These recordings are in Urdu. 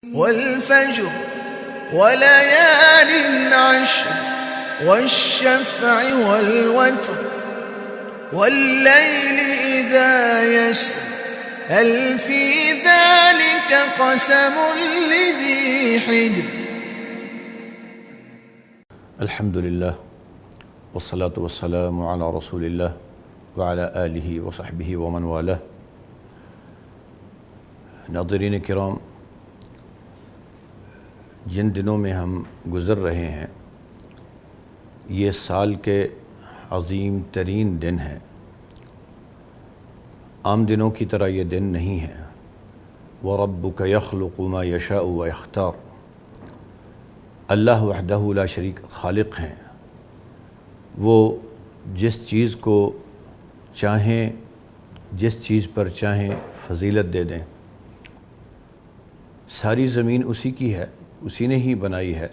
والفجر وليال عشر والشفع والوتر والليل إذا يسر هل في ذلك قسم لذي حجر. الحمد لله والصلاة والسلام على رسول الله وعلى آله وصحبه ومن والاه. ناظرین کرام، جن دنوں میں ہم گزر رہے ہیں یہ سال کے عظیم ترین دن ہیں. عام دنوں کی طرح یہ دن نہیں ہے. وَرَبُّكَ يَخْلُقُ مَا يَشَاءُ وَيَخْتَارُ. اللہ وحدہ لا شریک خالق ہیں. وہ جس چیز کو چاہیں، جس چیز پر چاہیں فضیلت دے دیں. ساری زمین اسی کی ہے، اسی نے ہی بنائی ہے،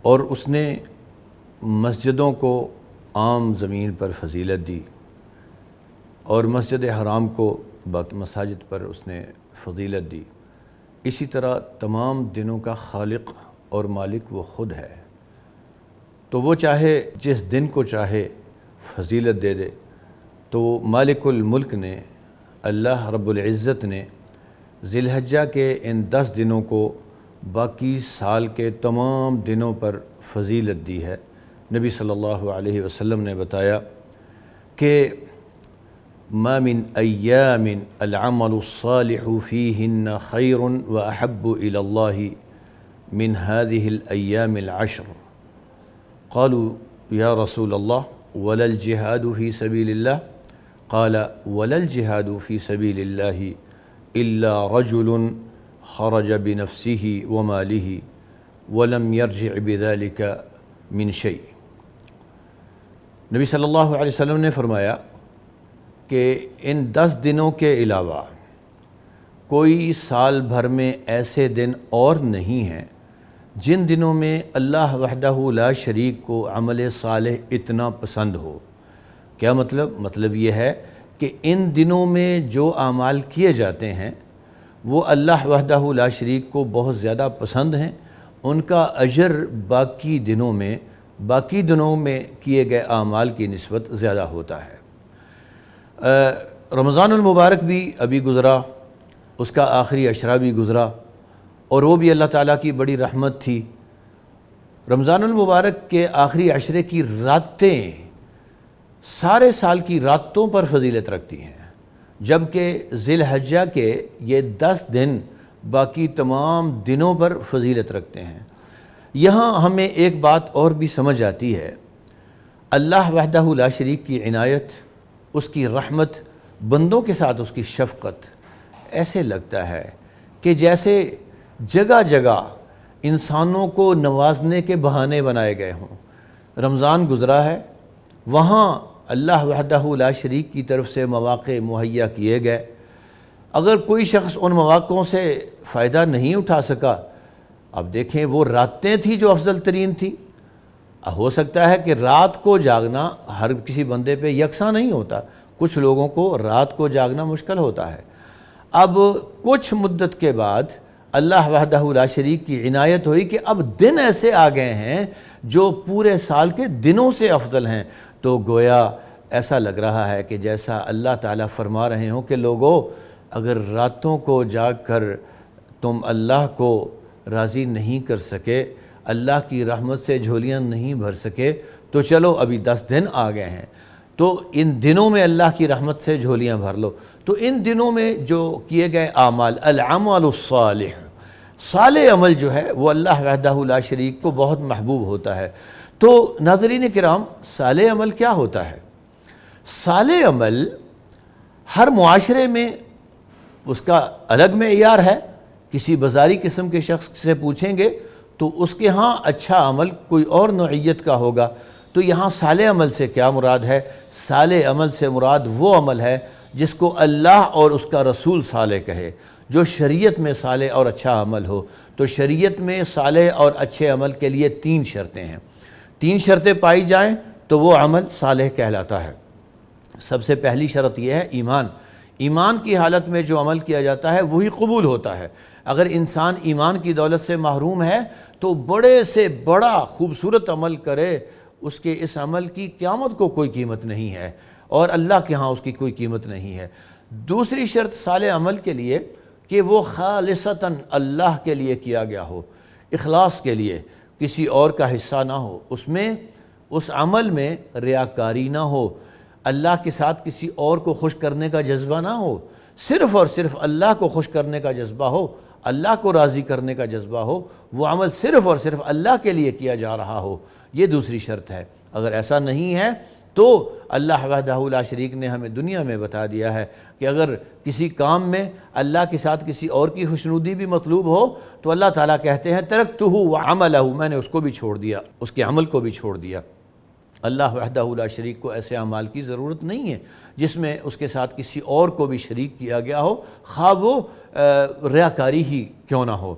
اور اس نے مسجدوں کو عام زمین پر فضیلت دی اور مسجد حرام کو باقی مساجد پر اس نے فضیلت دی. اسی طرح تمام دنوں کا خالق اور مالک وہ خود ہے. تو وہ چاہے جس دن کو چاہے فضیلت دے دے. تو مالک الملک نے، اللہ رب العزت نے ذی الحجہ کے ان 10 دنوں کو باقی سال کے تمام دنوں پر فضیلت دی ہے. نبی صلی اللہ علیہ وسلم نے بتایا کہ ما من ایام العمل الصالح فیہن خیر واحب الی اللہ من هذه الایام العشر. قالوا یا رسول اللہ ولا الجہاد فی سبیل اللہ؟ قال ولا الجہاد فی سبیل اللہ الا رجل خرج بنفسه وماله ولم يرجع بذلك من شيء. نبی صلی اللہ علیہ وسلم نے فرمایا کہ ان 10 دنوں کے علاوہ کوئی سال بھر میں ایسے دن اور نہیں ہیں جن دنوں میں اللہ وحدہ لا شریک کو عمل صالح اتنا پسند ہو. کیا مطلب یہ ہے کہ ان دنوں میں جو اعمال کیے جاتے ہیں وہ اللہ وحدہ لا شریک کو بہت زیادہ پسند ہیں. ان کا اجر باقی دنوں میں کیے گئے اعمال کی نسبت زیادہ ہوتا ہے. رمضان المبارک بھی ابھی گزرا، اس کا آخری عشرہ بھی گزرا، اور وہ بھی اللہ تعالیٰ کی بڑی رحمت تھی. رمضان المبارک کے آخری عشرے کی راتیں سارے سال کی راتوں پر فضیلت رکھتی ہیں، جبکہ ذی الحجہ کے یہ 10 دن باقی تمام دنوں پر فضیلت رکھتے ہیں. یہاں ہمیں ایک بات اور بھی سمجھ آتی ہے. اللہ وحدہ لا شریک کی عنایت، اس کی رحمت، بندوں کے ساتھ اس کی شفقت، ایسے لگتا ہے کہ جیسے جگہ جگہ انسانوں کو نوازنے کے بہانے بنائے گئے ہوں. رمضان گزرا ہے، وہاں اللہ وحدہ لا شریک کی طرف سے مواقع مہیا کیے گئے. اگر کوئی شخص ان مواقعوں سے فائدہ نہیں اٹھا سکا، اب دیکھیں وہ راتیں تھیں جو افضل ترین تھیں. ہو سکتا ہے کہ رات کو جاگنا ہر کسی بندے پہ یکساں نہیں ہوتا. کچھ لوگوں کو رات کو جاگنا مشکل ہوتا ہے. اب کچھ مدت کے بعد اللہ وحدہ لا شریک کی عنایت ہوئی کہ اب دن ایسے آ گئے ہیں جو پورے سال کے دنوں سے افضل ہیں. تو گویا ایسا لگ رہا ہے کہ جیسا اللہ تعالیٰ فرما رہے ہوں کہ لوگو، اگر راتوں کو جاگ کر تم اللہ کو راضی نہیں کر سکے، اللہ کی رحمت سے جھولیاں نہیں بھر سکے، تو چلو ابھی 10 دن آ گئے ہیں، تو ان دنوں میں اللہ کی رحمت سے جھولیاں بھر لو. تو ان دنوں میں جو کیے گئے اعمال، العمل الصالح، صالح عمل جو ہے وہ اللہ وحدہ لا شریک کو بہت محبوب ہوتا ہے. تو ناظرین کرام، صالح عمل کیا ہوتا ہے؟ صالح عمل ہر معاشرے میں اس کا الگ معیار ہے. کسی بازاری قسم کے شخص سے پوچھیں گے تو اس کے ہاں اچھا عمل کوئی اور نوعیت کا ہوگا. تو یہاں صالح عمل سے کیا مراد ہے؟ صالح عمل سے مراد وہ عمل ہے جس کو اللہ اور اس کا رسول صالح کہے، جو شریعت میں صالح اور اچھا عمل ہو. تو شریعت میں صالح اور اچھے عمل کے لیے 3 شرطیں ہیں. 3 شرطیں پائی جائیں تو وہ عمل صالح کہلاتا ہے. سب سے پہلی شرط یہ ہے ایمان. ایمان کی حالت میں جو عمل کیا جاتا ہے وہی قبول ہوتا ہے۔ اگر انسان ایمان کی دولت سے محروم ہے تو بڑے سے بڑا خوبصورت عمل کرے، اس کے اس عمل کی قیامت کو کوئی قیمت نہیں ہے اور اللہ کے ہاں اس کی کوئی قیمت نہیں ہے۔ دوسری شرط صالح عمل کے لیے کہ وہ خالصتاً اللہ کے لیے کیا گیا ہو، اخلاص کے لیے، کسی اور کا حصہ نہ ہو، اس میں اس عمل میں ریاکاری نہ ہو، اللہ کے ساتھ کسی اور کو خوش کرنے کا جذبہ نہ ہو، صرف اور صرف اللہ کو خوش کرنے کا جذبہ ہو، اللہ کو راضی کرنے کا جذبہ ہو، وہ عمل صرف اور صرف اللہ کے لیے کیا جا رہا ہو، یہ دوسری شرط ہے۔ اگر ایسا نہیں ہے تو اللہ وحدہ لا شریک نے ہمیں دنیا میں بتا دیا ہے کہ اگر کسی کام میں اللہ کے ساتھ کسی اور کی خوشنودی بھی مطلوب ہو تو اللہ تعالیٰ کہتے ہیں ترکتہ وعملہ، میں نے اس کو بھی چھوڑ دیا، اس کے عمل کو بھی چھوڑ دیا۔ اللہ وحدہ لا شریک کو ایسے اعمال کی ضرورت نہیں ہے جس میں اس کے ساتھ کسی اور کو بھی شریک کیا گیا ہو، خواہ وہ ریاکاری ہی کیوں نہ ہو۔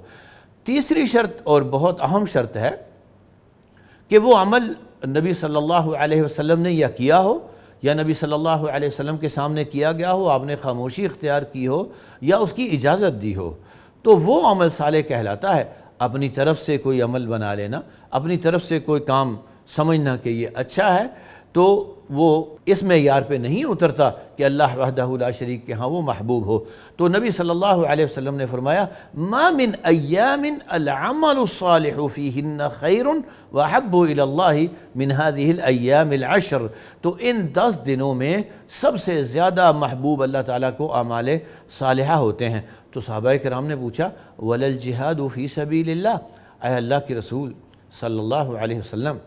تیسری شرط اور بہت اہم شرط ہے کہ وہ عمل نبی صلی اللہ علیہ وسلم نے یا کیا ہو یا نبی صلی اللہ علیہ وسلم کے سامنے کیا گیا ہو، آپ نے خاموشی اختیار کی ہو یا اس کی اجازت دی ہو، تو وہ عمل صالح کہلاتا ہے۔ اپنی طرف سے کوئی عمل بنا لینا، اپنی طرف سے کوئی کام سمجھنا کہ یہ اچھا ہے، تو وہ اس معیار پہ نہیں اترتا کہ اللہ وحدہ لا شریک کے ہاں وہ محبوب ہو۔ تو نبی صلی اللہ علیہ وسلم نے فرمایا ما من ایام العمل الصالح فیہن خیر واحب الی اللہ من هذه الایام العشر، تو ان 10 دنوں میں سب سے زیادہ محبوب اللہ تعالیٰ کو اعمال صالحہ ہوتے ہیں۔ تو صحابہ کرام نے پوچھا ولا الجہاد فی سبیل اللہ، اے اللہ کے رسول صلی اللہ علیہ وسلم،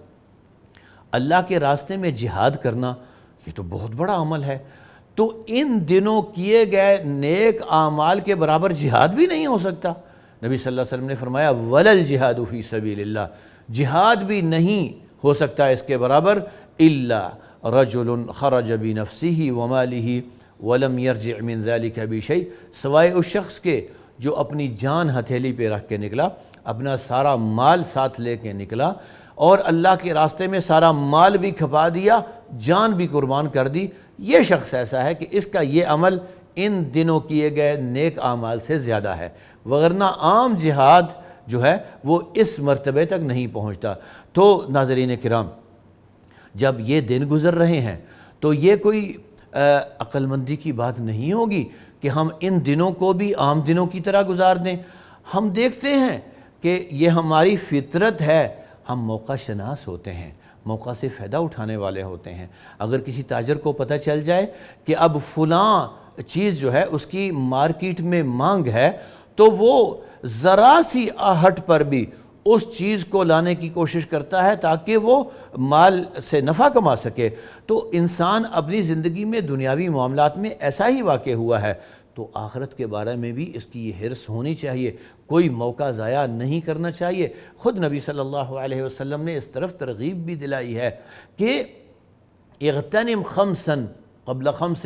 اللہ کے راستے میں جہاد کرنا یہ تو بہت بڑا عمل ہے، تو ان دنوں کیے گئے نیک اعمال کے برابر جہاد بھی نہیں ہو سکتا۔ نبی صلی اللہ علیہ وسلم نے فرمایا ولا الجہاد فی سبیل اللہ، جہاد بھی نہیں ہو سکتا اس کے برابر الا رجل خرج بنفسہ ومالہ ولم یرجع من ذلک بشیء، سوائے اس شخص کے جو اپنی جان ہتھیلی پہ رکھ کے نکلا، اپنا سارا مال ساتھ لے کے نکلا اور اللہ کے راستے میں سارا مال بھی کھپا دیا، جان بھی قربان کر دی، یہ شخص ایسا ہے کہ اس کا یہ عمل ان دنوں کیے گئے نیک اعمال سے زیادہ ہے، وگرنہ عام جہاد جو ہے وہ اس مرتبے تک نہیں پہنچتا۔ تو ناظرین کرام، جب یہ دن گزر رہے ہیں تو یہ کوئی عقل مندی کی بات نہیں ہوگی کہ ہم ان دنوں کو بھی عام دنوں کی طرح گزار دیں۔ ہم دیکھتے ہیں کہ یہ ہماری فطرت ہے، ہم موقع شناس ہوتے ہیں، موقع سے فائدہ اٹھانے والے ہوتے ہیں۔ اگر کسی تاجر کو پتہ چل جائے کہ اب فلاں چیز جو ہے اس کی مارکیٹ میں مانگ ہے، تو وہ ذرا سی آہٹ پر بھی اس چیز کو لانے کی کوشش کرتا ہے تاکہ وہ مال سے نفع کما سکے۔ تو انسان اپنی زندگی میں دنیاوی معاملات میں ایسا ہی واقع ہوا ہے، تو آخرت کے بارے میں بھی اس کی یہ حرص ہونی چاہیے، کوئی موقع ضائع نہیں کرنا چاہیے۔ خود نبی صلی اللہ علیہ وسلم نے اس طرف ترغیب بھی دلائی ہے کہ اغتنم خمسا قبل خمس،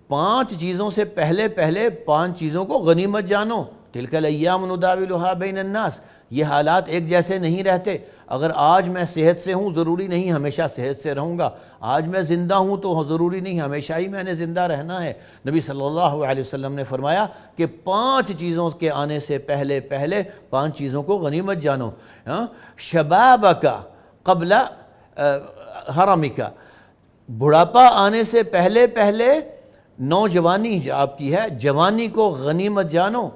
5 چیزوں سے پہلے 5 چیزوں کو غنیمت جانو۔ تلک الایام نداولها بین الناس، یہ حالات ایک جیسے نہیں رہتے۔ اگر آج میں صحت سے ہوں ضروری نہیں ہمیشہ صحت سے رہوں گا، آج میں زندہ ہوں تو ضروری نہیں ہمیشہ ہی میں نے زندہ رہنا ہے۔ نبی صلی اللہ علیہ وسلم نے فرمایا کہ 5 چیزوں کے آنے سے پہلے 5 چیزوں کو غنیمت جانو۔ شبابک قبل حرمک، بڑھاپا آنے سے پہلے نوجوانی جو آپ کی ہے، جوانی کو غنیمت جانو۔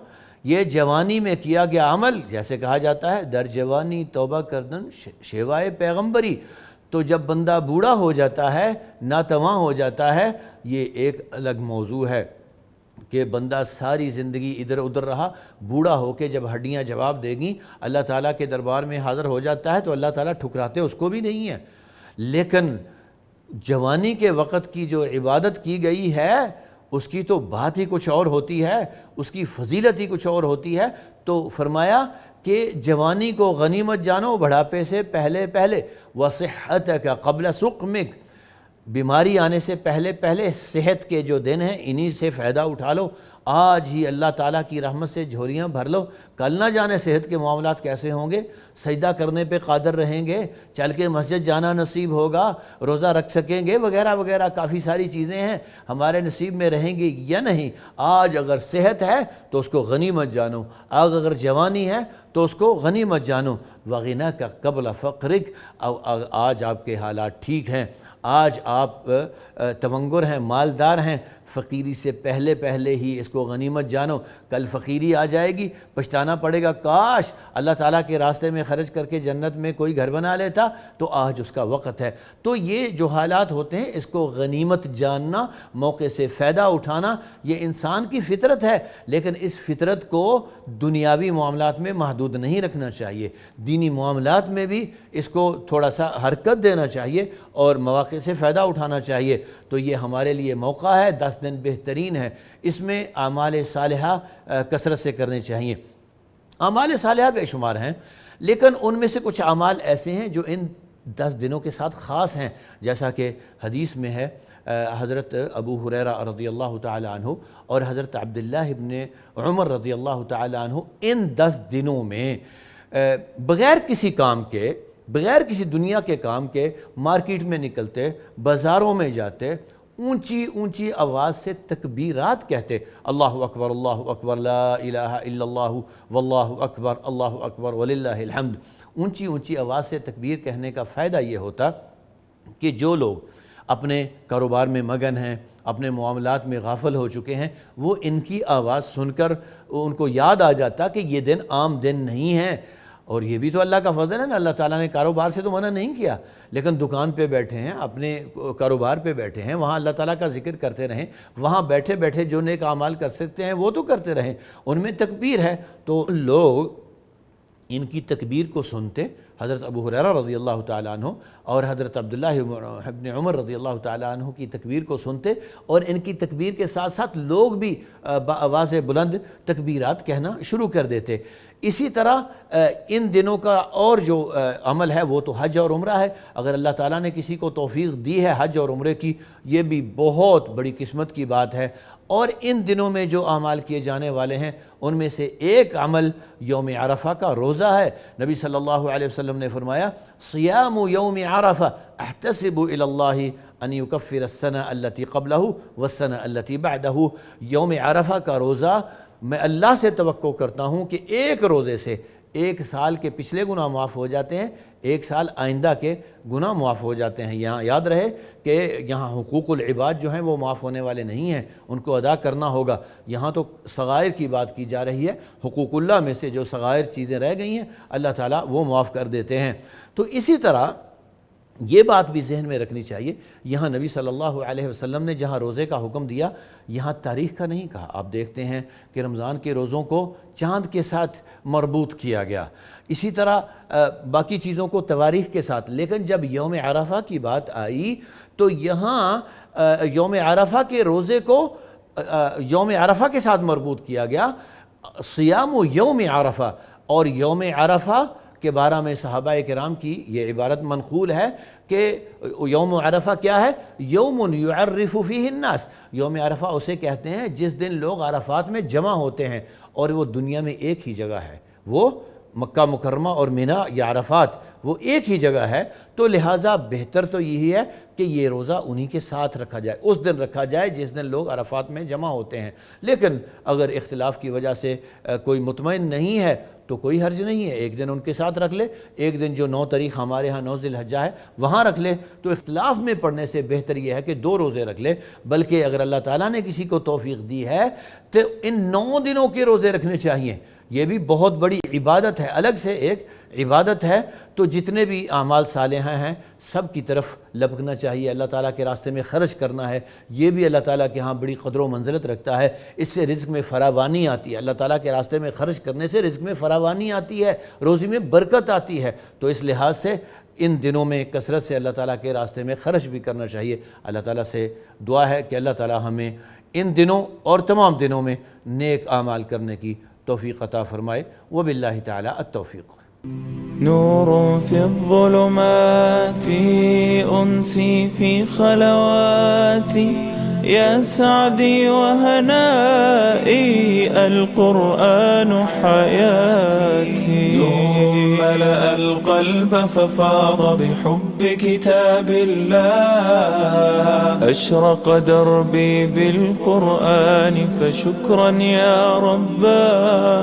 یہ جوانی میں کیا گیا عمل، جیسے کہا جاتا ہے در جوانی توبہ کردن شیوائے پیغمبری، تو جب بندہ بوڑھا ہو جاتا ہے، ناتواں ہو جاتا ہے، یہ ایک الگ موضوع ہے کہ بندہ ساری زندگی ادھر ادھر رہا، بوڑھا ہو کے جب ہڈیاں جواب دے گی، اللہ تعالیٰ کے دربار میں حاضر ہو جاتا ہے تو اللہ تعالیٰ ٹھکراتے اس کو بھی نہیں ہے۔ لیکن جوانی کے وقت کی جو عبادت کی گئی ہے اس کی تو بات ہی کچھ اور ہوتی ہے، اس کی فضیلت ہی کچھ اور ہوتی ہے۔ تو فرمایا کہ جوانی کو غنیمت جانو، بڑھاپے سے پہلے وصحتک قبل سقمک، بیماری آنے سے پہلے صحت کے جو دن ہیں انہی سے فائدہ اٹھا لو۔ آج ہی اللہ تعالیٰ کی رحمت سے جھولیاں بھر لو، کل نہ جانے صحت کے معاملات کیسے ہوں گے، سجدہ کرنے پہ قادر رہیں گے، چل کے مسجد جانا نصیب ہوگا، روزہ رکھ سکیں گے، وغیرہ وغیرہ کافی ساری چیزیں ہیں ہمارے نصیب میں رہیں گی یا نہیں۔ آج اگر صحت ہے تو اس کو غنیمت جانو، آج اگر جوانی ہے تو اس کو غنیمت جانو۔ وَغِنَاكَ قَبْلَ فَقْرِكَ، آج آپ کے حالات ٹھیک ہیں، آج آپ تونگر ہیں، مالدار ہیں، فقیری سے پہلے ہی اس کو غنیمت جانو۔ کل فقیری آ جائے گی، پچھتانا پڑے گا، کاش اللہ تعالیٰ کے راستے میں خرچ کر کے جنت میں کوئی گھر بنا لیتا، تو آج اس کا وقت ہے۔ تو یہ جو حالات ہوتے ہیں اس کو غنیمت جاننا، موقع سے فائدہ اٹھانا، یہ انسان کی فطرت ہے، لیکن اس فطرت کو دنیاوی معاملات میں محدود نہیں رکھنا چاہیے، دینی معاملات میں بھی اس کو تھوڑا سا حرکت دینا چاہیے اور مواقع سے فائدہ اٹھانا چاہیے۔ تو یہ ہمارے لیے موقع ہے، 10 دن بہترین ہے، اس میں اعمال صالحہ کثرت سے کرنے چاہیے۔ اعمال صالحہ بے شمار ہیں، لیکن ان میں سے کچھ اعمال ایسے ہیں جو ان 10 دنوں کے ساتھ خاص ہیں، جیسا کہ حدیث میں ہے، حضرت ابو ہریرہ رضی اللہ تعالی عنہ اور حضرت عبداللہ ابن عمر رضی اللہ تعالی عنہ ان 10 دنوں میں بغیر کسی کام کے، بغیر کسی دنیا کے کام کے مارکیٹ میں نکلتے، بازاروں میں جاتے، اونچی اونچی آواز سے تکبیرات کہتے، اللہ اکبر لا الہ الا اللہ واللہ اکبر وللہ الحمد۔ اونچی اونچی آواز سے تکبیر کہنے کا فائدہ یہ ہوتا کہ جو لوگ اپنے کاروبار میں مگن ہیں، اپنے معاملات میں غافل ہو چکے ہیں، وہ ان کی آواز سن کر ان کو یاد آ جاتا کہ یہ دن عام دن نہیں ہے۔ اور یہ بھی تو اللہ کا فضل ہے نا، اللہ تعالیٰ نے کاروبار سے تو منع نہیں کیا، لیکن دکان پہ بیٹھے ہیں، اپنے کاروبار پہ بیٹھے ہیں، وہاں اللہ تعالیٰ کا ذکر کرتے رہیں، وہاں بیٹھے بیٹھے جو نیک اعمال کر سکتے ہیں وہ تو کرتے رہیں، ان میں تکبیر ہے۔ تو لوگ ان کی تکبیر کو سنتے، حضرت ابو ہریرہ رضی اللہ تعالیٰ عنہ اور حضرت عبداللہ ابن عمر رضی اللہ تعالیٰ عنہ کی تکبیر کو سنتے، اور ان کی تکبیر کے ساتھ ساتھ لوگ بھی بآواز بلند تکبیرات کہنا شروع کر دیتے۔ اسی طرح ان دنوں کا اور جو عمل ہے وہ تو حج اور عمرہ ہے۔ اگر اللہ تعالیٰ نے کسی کو توفیق دی ہے حج اور عمرے کی، یہ بھی بہت بڑی قسمت کی بات ہے۔ اور ان دنوں میں جو اعمال کیے جانے والے ہیں ان میں سے ایک عمل یوم عرفہ کا روزہ ہے۔ نبی صلی اللہ علیہ وسلم نے فرمایا، صیام یوم عرفہ احتسب الی اللہ ان یکفر السنہ التی قبلہ والسنہ التی بعدہ۔ یوم عرفہ کا روزہ میں اللہ سے توقع کرتا ہوں کہ ایک روزے سے 1 سال کے پچھلے گناہ معاف ہو جاتے ہیں، 1 سال آئندہ کے گناہ معاف ہو جاتے ہیں۔ یہاں یاد رہے کہ یہاں حقوق العباد جو ہیں وہ معاف ہونے والے نہیں ہیں، ان کو ادا کرنا ہوگا۔ یہاں تو صغائر کی بات کی جا رہی ہے، حقوق اللہ میں سے جو صغائر چیزیں رہ گئی ہیں اللہ تعالیٰ وہ معاف کر دیتے ہیں۔ تو اسی طرح یہ بات بھی ذہن میں رکھنی چاہیے، یہاں نبی صلی اللہ علیہ وسلم نے جہاں روزے کا حکم دیا، یہاں تاریخ کا نہیں کہا۔ آپ دیکھتے ہیں کہ رمضان کے روزوں کو چاند کے ساتھ مربوط کیا گیا، اسی طرح باقی چیزوں کو تواریخ کے ساتھ، لیکن جب یوم عرفہ کی بات آئی تو یہاں یوم عرفہ کے روزے کو یوم عرفہ کے ساتھ مربوط کیا گیا، صیام یوم عرفہ۔ اور یوم عرفہ کے بارے میں صحابہ کرام کی یہ عبارت منقول ہے کہ یوم عرفہ کیا ہے؟ یوم یعرف فیہ الناس۔ یوم عرفہ اسے کہتے ہیں جس دن لوگ عرفات میں جمع ہوتے ہیں، اور وہ دنیا میں ایک ہی جگہ ہے، وہ مکہ مکرمہ اور مینا یا عرفات وہ ایک ہی جگہ ہے۔ تو لہٰذا بہتر تو یہی ہے کہ یہ روزہ انہی کے ساتھ رکھا جائے، اس دن رکھا جائے جس دن لوگ عرفات میں جمع ہوتے ہیں۔ لیکن اگر اختلاف کی وجہ سے کوئی مطمئن نہیں ہے تو کوئی حرج نہیں ہے، ایک دن ان کے ساتھ رکھ لے، ایک دن جو 9 تاریخ ہمارے ہاں 9 ذی الحجہ ہے وہاں رکھ لے۔ تو اختلاف میں پڑنے سے بہتر یہ ہے کہ 2 روزے رکھ لے، بلکہ اگر اللہ تعالیٰ نے کسی کو توفیق دی ہے تو ان 9 دنوں کے روزے رکھنے چاہیے۔ یہ بھی بہت بڑی عبادت ہے، الگ سے ایک عبادت ہے۔ تو جتنے بھی اعمال صالحہ ہیں سب کی طرف لپکنا چاہیے، اللہ تعالیٰ کے راستے میں خرچ کرنا ہے، یہ بھی اللہ تعالیٰ کے ہاں بڑی قدر و منزلت رکھتا ہے۔ اس سے رزق میں فراوانی آتی ہے، اللہ تعالیٰ کے راستے میں خرچ کرنے سے رزق میں فراوانی آتی ہے، روزی میں برکت آتی ہے۔ تو اس لحاظ سے ان دنوں میں کثرت سے اللہ تعالیٰ کے راستے میں خرچ بھی کرنا چاہیے۔ اللہ تعالیٰ سے دعا ہے کہ اللہ تعالیٰ ہمیں ان دنوں اور تمام دنوں میں نیک اعمال کرنے کی توفیق عطا فرمائے۔ وباللہ تعالی التوفیق۔ نور في الظلمات أنسي في خلواتي يا سعدي وهنائي القرآن حياتي. نور ملأ القلب ففاض بحب كتاب الله. أشرق دربي بالقرآن فشكرا يا رباه.